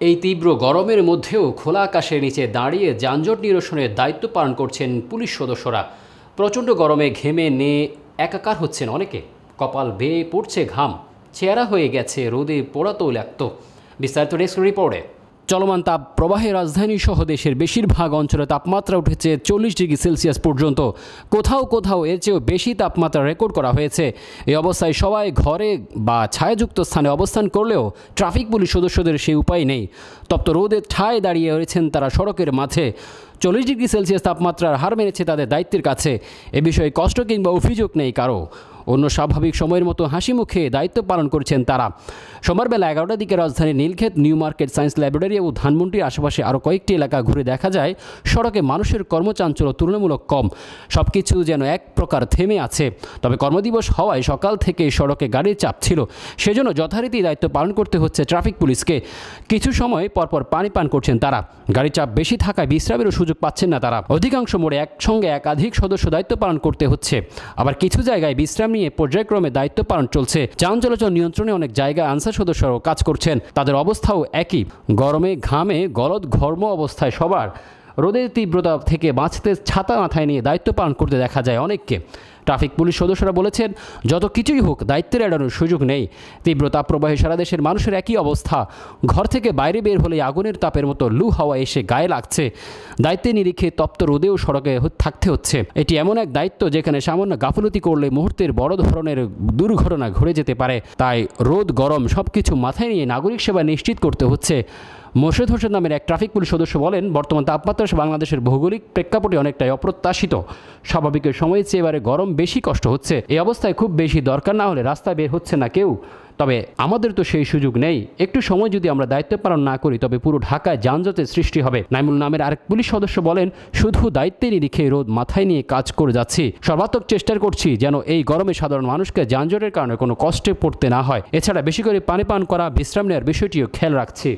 এই তীব্র গরমের মধ্যেও খোলা আকাশের নিচে দাঁড়িয়ে যানজট নিরসনের দায়িত্ব পালন করছেন পুলিশ সদস্যরা। প্রচণ্ড গরমে ঘেমে নিয়ে একাকার হচ্ছেন অনেকে। কপাল বেয়ে পড়ছে ঘাম, চেহারা হয়ে গেছে রোদে পোড়া তৈলাক্ত। বিস্তারিত ডেস্ক রিপোর্টে। চলমান তাপ প্রবাহে রাজধানী সহ দেশের বেশিরভাগ অঞ্চলে তাপমাত্রা উঠেছে 40 ডিগ্রি সেলসিয়াস পর্যন্ত। কোথাও কোথাও এর চেয়েও বেশি তাপমাত্রা রেকর্ড করা হয়েছে। এই অবস্থায় সবাই ঘরে বা ছায়াযুক্ত স্থানে অবস্থান করলেও ট্রাফিক পুলিশ সদস্যদের সেই উপায় নেই। তপ্ত রোদে ঠায় দাঁড়িয়ে রয়েছেন তারা সড়কের মাঝে। 40 ডিগ্রি সেলসিয়াস তাপমাত্রার হার মেনেছে তাদের দায়িত্বের কাছে। এ বিষয়ে কষ্ট কিংবা অভিযোগ নেই কারো। অন্য স্বাভাবিক সময়ের মতো হাসি মুখে দায়িত্ব পালন করছেন তারা। সোমবার বেলা 11টার দিকে রাজধানীর Nilkhet, New Market, science laboratory ও ধানমন্ডির আশেপাশে আরও কয়েকটি এলাকা ঘুরে দেখা যায় সড়কে মানুষের কর্মচাঞ্চল্য তুলনামূলক কম। সব কিছু যেন এক প্রকার থেমে আছে। তবে কর্মদিবস হওয়ায় সকাল থেকে সড়কে গাড়ির চাপ ছিল। সেজন্য যথারীতি দায়িত্ব পালন করতে হচ্ছে ট্রাফিক পুলিশকে। কিছু সময় পরপর পানি পান করছেন তারা। গাড়ির চাপ বেশি থাকায় বিশ্রামেরও সুযোগ পাচ্ছেন না তারা। অধিকাংশ মোড়ে একসঙ্গে একাধিক সদস্য দায়িত্ব পালন করতে হচ্ছে। আবার কিছু জায়গায় বিশ্রাম নিয়ে পর্যায়ক্রমে দায়িত্ব পালন চলছে। যান চলাচল নিয়ন্ত্রণে অনেক জায়গায় আনসার সদস্যরাও কাজ করছেন। তাদের অবস্থাও একই। গরমে ঘামে গলদ ঘর্ম অবস্থায় সবার রোদের তীব্রতা থেকে বাঁচতে ছাতা মাথায় নিয়ে দায়িত্ব পালন করতে দেখা যায় অনেককে। ট্রাফিক পুলিশ সদস্যরা বলেছেন, যত কিছুই হোক দায়িত্বের এড়ানোর সুযোগ নেই। তীব্র তাপপ্রবাহে সারা দেশের মানুষের একই অবস্থা। ঘর থেকে বাইরে বের হলে আগুনের তাপের মতো লু হাওয়া এসে গায়ে লাগছে। দায়িত্বে নিরিখে তপ্ত রোদেও সড়কে থাকতে হচ্ছে। এটি এমন এক দায়িত্ব যেখানে সামান্য গাফলতি করলে মুহূর্তের বড় ধরনের দুর্ঘটনা ঘটে যেতে পারে। তাই রোদ গরম সবকিছু মাথায় নিয়ে নাগরিক সেবা নিশ্চিত করতে হচ্ছে। মোর্শেদ হোসেন নামের এক ট্রাফিক পুলিশ সদস্য বলেন, বর্তমান তাপমাত্রা বাংলাদেশের ভৌগোলিক প্রেক্ষাপটে অনেকটাই অপ্রত্যাশিত। স্বাভাবিকের সময়ের চেয়ে এবারে গরম বেশি কষ্ট হচ্ছে। এই অবস্থায় খুব বেশি দরকার না হলে রাস্তায় বের হচ্ছে না কেউ। তবে আমাদের তো সেই সুযোগ নেই। একটু সময় যদি আমরা দায়িত্ব পালন না করি তবে পুরো ঢাকায় যানজটের সৃষ্টি হবে। নাইমুল নামের আরেক পুলিশ সদস্য বলেন, শুধু দায়িত্বের নিরিখে রোদ মাথায় নিয়ে কাজ করে যাচ্ছি। সর্বাত্মক চেষ্টা করছি যেন এই গরমে সাধারণ মানুষকে যানজটের কারণে কোনো কষ্টে পড়তে না হয়। এছাড়া বেশি করে পানি পান করা, বিশ্রাম নেওয়ার বিষয়টিও খেয়াল রাখছি।